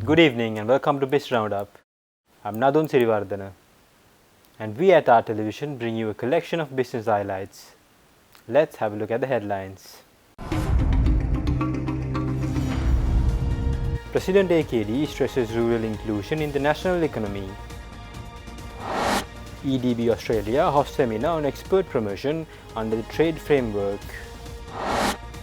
Good evening and welcome to Biz RoundUp. I'm Nadun Sirivardhana and we at our television bring you a collection of business highlights. Let's have a look at the headlines. President AKD stresses rural inclusion in the national economy. EDB Australia hosts seminar on export promotion under the trade framework.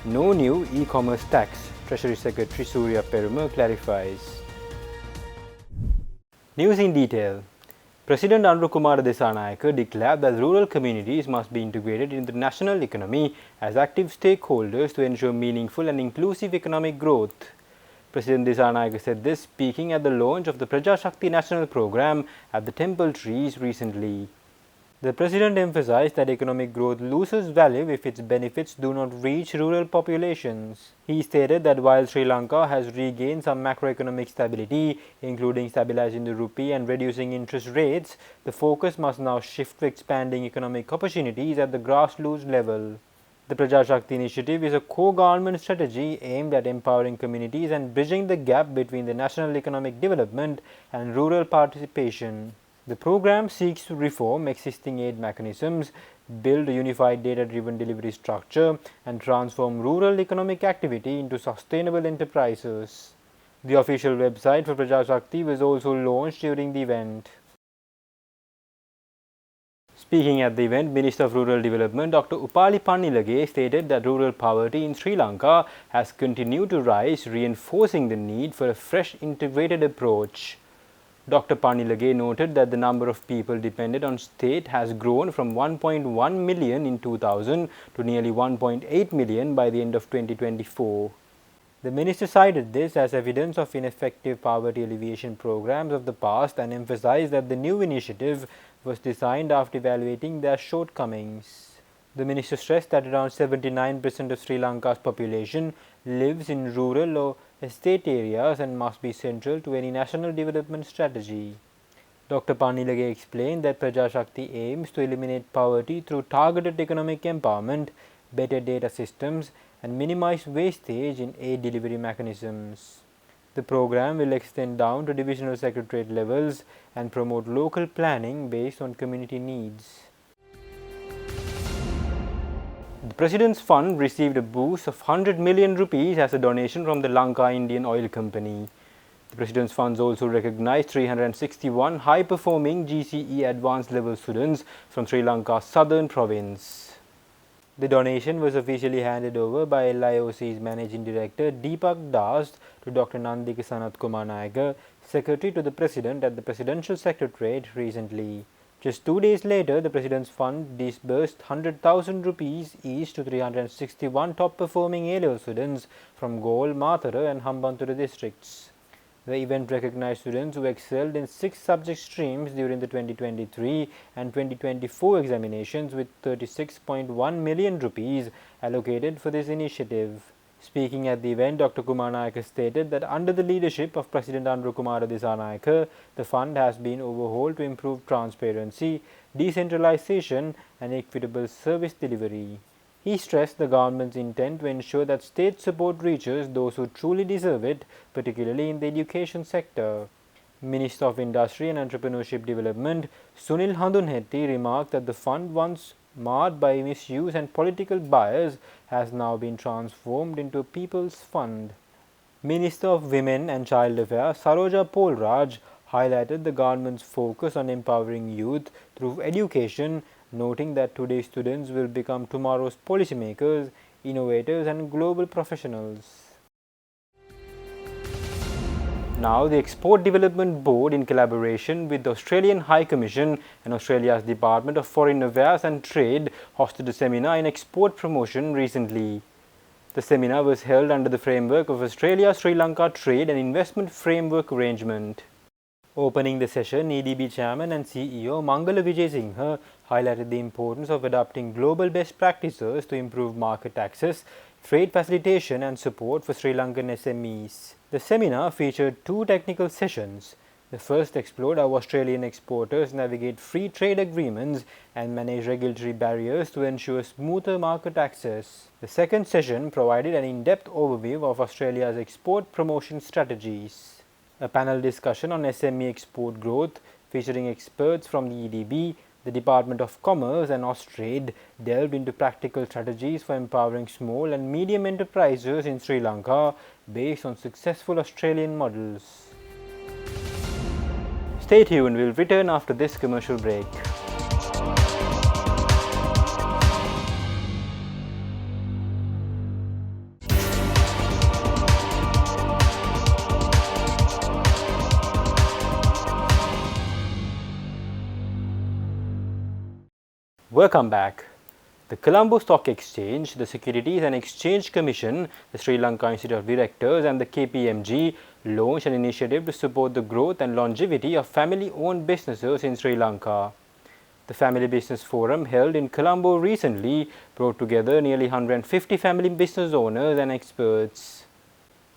No new e-commerce tax, Treasury Secretary Surya Perumal clarifies. News in detail. President Andrew Kumar Dissanayake declared that rural communities must be integrated in the national economy as active stakeholders to ensure meaningful and inclusive economic growth. President Dissanayake said this speaking at the launch of the Praja Shakti National Program at the Temple Trees recently. The President emphasized that economic growth loses value if its benefits do not reach rural populations. He stated that while Sri Lanka has regained some macroeconomic stability, including stabilizing the rupee and reducing interest rates, the focus must now shift to expanding economic opportunities at the grassroots level. The Praja Shakti initiative is a co-government strategy aimed at empowering communities and bridging the gap between the national economic development and rural participation. The program seeks to reform existing aid mechanisms, build a unified data-driven delivery structure, and transform rural economic activity into sustainable enterprises. The official website for Praja Shakti was also launched during the event. Speaking at the event, Minister of Rural Development Dr. Upali Pannilage stated that rural poverty in Sri Lanka has continued to rise, reinforcing the need for a fresh integrated approach. Dr. Pannilage noted that the number of people dependent on state has grown from 1.1 million in 2000 to nearly 1.8 million by the end of 2024. The minister cited this as evidence of ineffective poverty alleviation programs of the past and emphasized that the new initiative was designed after evaluating their shortcomings. The minister stressed that around 79% of Sri Lanka's population lives in rural or estate areas and must be central to any national development strategy. Dr. Pannilage explained that Praja Shakti aims to eliminate poverty through targeted economic empowerment, better data systems, and minimize wastage in aid delivery mechanisms. The program will extend down to divisional secretariat levels and promote local planning based on community needs. The President's Fund received a boost of 100 million rupees as a donation from the Lanka Indian Oil Company. The President's Funds also recognized 361 high-performing GCE advanced level students from Sri Lanka's southern province. The donation was officially handed over by LIOC's Managing Director Deepak Das to Dr. Nandika Sanath Kumar Nayaka, Secretary to the President at the Presidential Secretariat recently. Just 2 days later, the President's Fund disbursed 100,000 rupees each to 361 top-performing A-level students from Galle, Mathura and Hambantota districts. The event recognized students who excelled in 6 subject streams during the 2023 and 2024 examinations with 36.1 million rupees allocated for this initiative. Speaking at the event, Dr. Kumar Nayaka stated that under the leadership of President Andrew Kumar Dissanayake, the fund has been overhauled to improve transparency, decentralization and equitable service delivery. He stressed the government's intent to ensure that state support reaches those who truly deserve it, particularly in the education sector. Minister of Industry and Entrepreneurship Development Sunil Handunhetty remarked that the fund, once marred by misuse and political bias, has now been transformed into a people's fund. Minister of Women and Child Affairs Saroja Polraj highlighted the government's focus on empowering youth through education, noting that today's students will become tomorrow's policymakers, innovators and global professionals. Now, the Export Development Board, in collaboration with the Australian High Commission and Australia's Department of Foreign Affairs and Trade, hosted a seminar in export promotion recently. The seminar was held under the framework of Australia-Sri Lanka Trade and Investment Framework Arrangement. Opening the session, EDB Chairman and CEO Mangala Vijay highlighted the importance of adopting global best practices to improve market access, trade facilitation and support for Sri Lankan SMEs. The seminar featured 2 technical sessions. The first explored how Australian exporters navigate free trade agreements and manage regulatory barriers to ensure smoother market access. The second session provided an in-depth overview of Australia's export promotion strategies. A panel discussion on SME export growth featuring experts from the EDB, the Department of Commerce and Austrade delved into practical strategies for empowering small and medium enterprises in Sri Lanka based on successful Australian models. Stay tuned, we'll return after this commercial break. Welcome back. The Colombo Stock Exchange, the Securities and Exchange Commission, the Sri Lanka Institute of Directors and the KPMG launched an initiative to support the growth and longevity of family-owned businesses in Sri Lanka. The Family Business Forum held in Colombo recently brought together nearly 150 family business owners and experts.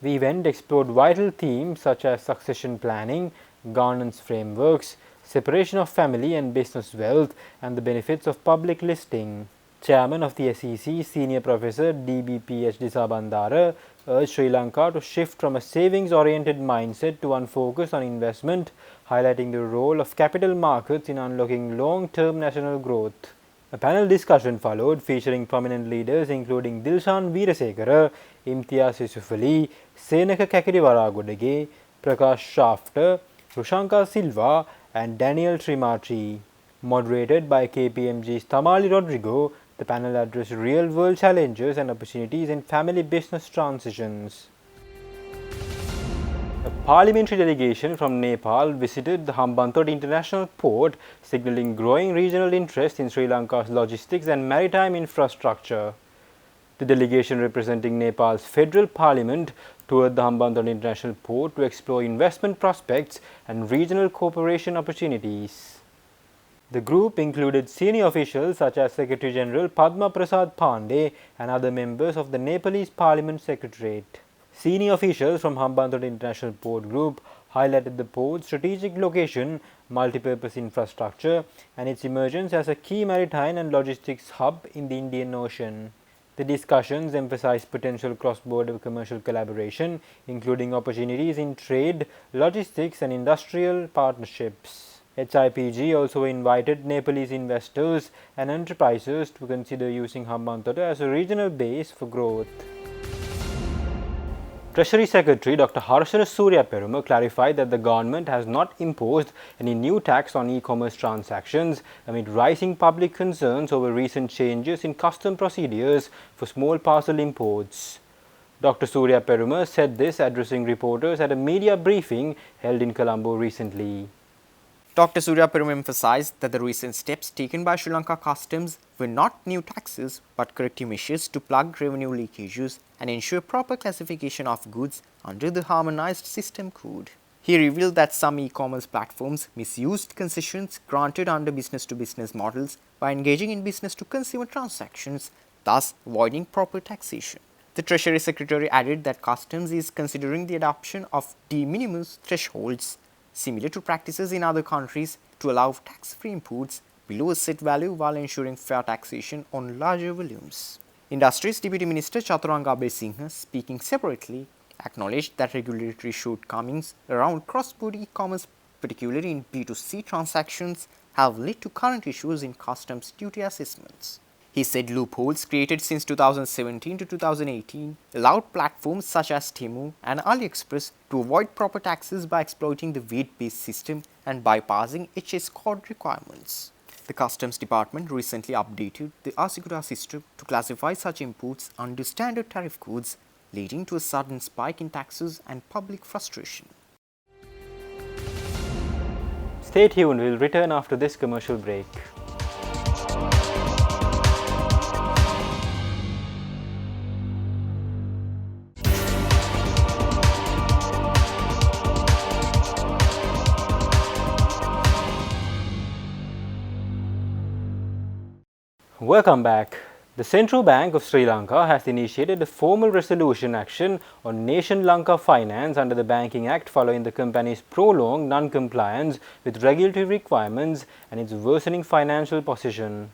The event explored vital themes such as succession planning, governance frameworks, separation of family and business wealth, and the benefits of public listing. Chairman of the SEC, Senior Professor DBPH Disabandara, urged Sri Lanka to shift from a savings-oriented mindset to one focused on investment, highlighting the role of capital markets in unlocking long-term national growth. A panel discussion followed featuring prominent leaders including Dilshan Veerasekara, Imtiaz Yusufali, Senaka Kakiriwaragodage, Prakash Shafter, Rushanka Silva, and Daniel Trimarchi. Moderated by KPMG's Tamali Rodrigo, the panel addressed real-world challenges and opportunities in family business transitions. A parliamentary delegation from Nepal visited the Hambantota International Port, signalling growing regional interest in Sri Lanka's logistics and maritime infrastructure. The delegation representing Nepal's federal parliament toured the Hambantota International Port to explore investment prospects and regional cooperation opportunities. The group included senior officials such as Secretary General Padma Prasad Pandey and other members of the Nepalese Parliament Secretariat. Senior officials from Hambantota International Port Group highlighted the port's strategic location, multipurpose infrastructure, and its emergence as a key maritime and logistics hub in the Indian Ocean. The discussions emphasized potential cross-border commercial collaboration, including opportunities in trade, logistics, and industrial partnerships. HIPG also invited Nepalese investors and enterprises to consider using Hambantota as a regional base for growth. Treasury Secretary Dr. Harshana Suryaperuma clarified that the government has not imposed any new tax on e-commerce transactions amid rising public concerns over recent changes in custom procedures for small parcel imports. Dr. Suryaperuma said this addressing reporters at a media briefing held in Colombo recently. Dr. Suryaperuma emphasized that the recent steps taken by Sri Lanka Customs were not new taxes but corrective measures to plug revenue leakages and ensure proper classification of goods under the harmonized system code. He revealed that some e-commerce platforms misused concessions granted under business-to-business models by engaging in business-to-consumer transactions, thus avoiding proper taxation. The Treasury Secretary added that Customs is considering the adoption of de minimis thresholds similar to practices in other countries to allow tax-free imports below a set value while ensuring fair taxation on larger volumes. Industries Deputy Minister Chaturanga Abesinghe, speaking separately, acknowledged that regulatory shortcomings around cross-border e-commerce, particularly in B2C transactions, have led to current issues in customs duty assessments. He said loopholes created since 2017 to 2018 allowed platforms such as Temu and AliExpress to avoid proper taxes by exploiting the weight-based system and bypassing HS code requirements. The Customs Department recently updated the Asigura system to classify such imports under standard tariff codes, leading to a sudden spike in taxes and public frustration. Stay tuned, we'll return after this commercial break. Welcome back. The Central Bank of Sri Lanka has initiated a formal resolution action on Nation Lanka Finance under the Banking Act following the company's prolonged non-compliance with regulatory requirements and its worsening financial position.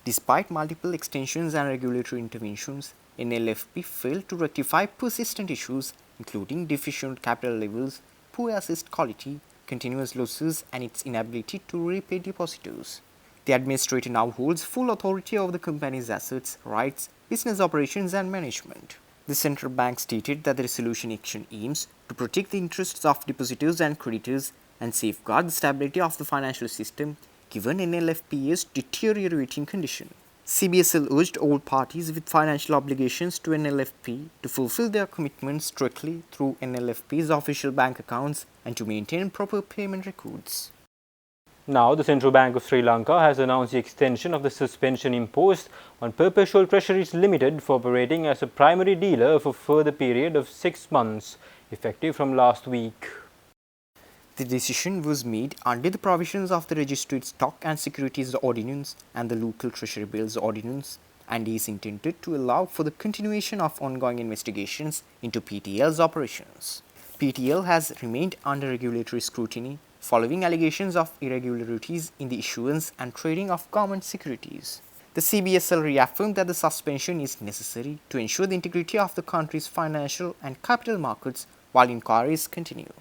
Despite multiple extensions and regulatory interventions, NLFP failed to rectify persistent issues including deficient capital levels, poor asset quality, continuous losses, and its inability to repay depositors. The administrator now holds full authority over the company's assets, rights, business operations, and management. The central bank stated that the resolution action aims to protect the interests of depositors and creditors and safeguard the stability of the financial system given NLFP's deteriorating condition. CBSL urged all parties with financial obligations to NLFP to fulfill their commitments strictly through NLFP's official bank accounts and to maintain proper payment records. Now, the Central Bank of Sri Lanka has announced the extension of the suspension imposed on Perpetual Treasuries Limited for operating as a primary dealer for a further period of 6 months, effective from last week. The decision was made under the provisions of the Registered Stock and Securities Ordinance and the Local Treasury Bills Ordinance and is intended to allow for the continuation of ongoing investigations into PTL's operations. PTL has remained under regulatory scrutiny following allegations of irregularities in the issuance and trading of government securities. The CBSL reaffirmed that the suspension is necessary to ensure the integrity of the country's financial and capital markets while inquiries continue.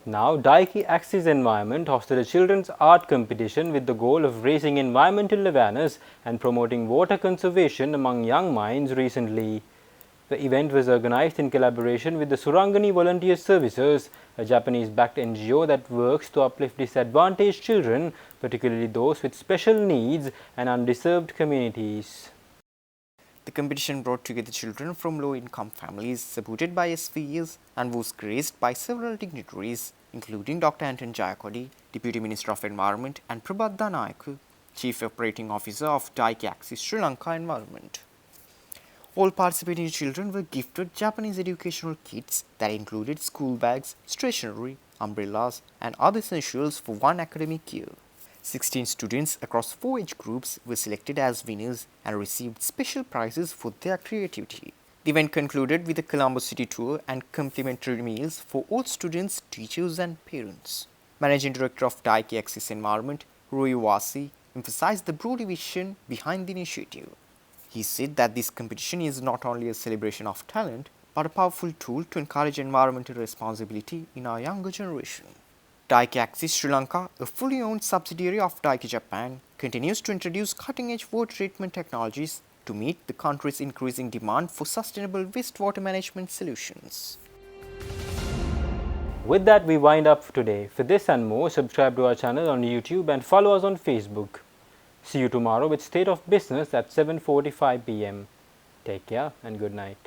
Now, Daiki Axis Environment hosted a children's art competition with the goal of raising environmental awareness and promoting water conservation among young minds recently. The event was organized in collaboration with the Surangani Volunteer Services, a Japanese-backed NGO that works to uplift disadvantaged children, particularly those with special needs and underserved communities. The competition brought together children from low-income families supported by SVEs and was graced by several dignitaries, including Dr. Anton Jayakodi, Deputy Minister of Environment, and Prabhat Danayaka, Chief Operating Officer of Daiki Axis Sri Lanka Environment. All participating children were gifted Japanese educational kits that included school bags, stationery, umbrellas, and other essentials for one academic year. 16 students across 4 age groups were selected as winners and received special prizes for their creativity. The event concluded with a Colombo City tour and complimentary meals for all students, teachers, and parents. Managing Director of Daiki Axis Environment, Roy Wasi, emphasized the broad vision behind the initiative. He said that this competition is not only a celebration of talent, but a powerful tool to encourage environmental responsibility in our younger generation. Daiki Axis Sri Lanka, a fully owned subsidiary of Daiki Japan, continues to introduce cutting-edge water treatment technologies to meet the country's increasing demand for sustainable wastewater management solutions. With that, we wind up for today. For this and more, subscribe to our channel on YouTube and follow us on Facebook. See you tomorrow with State of Business at 7:45 p.m. Take care and good night.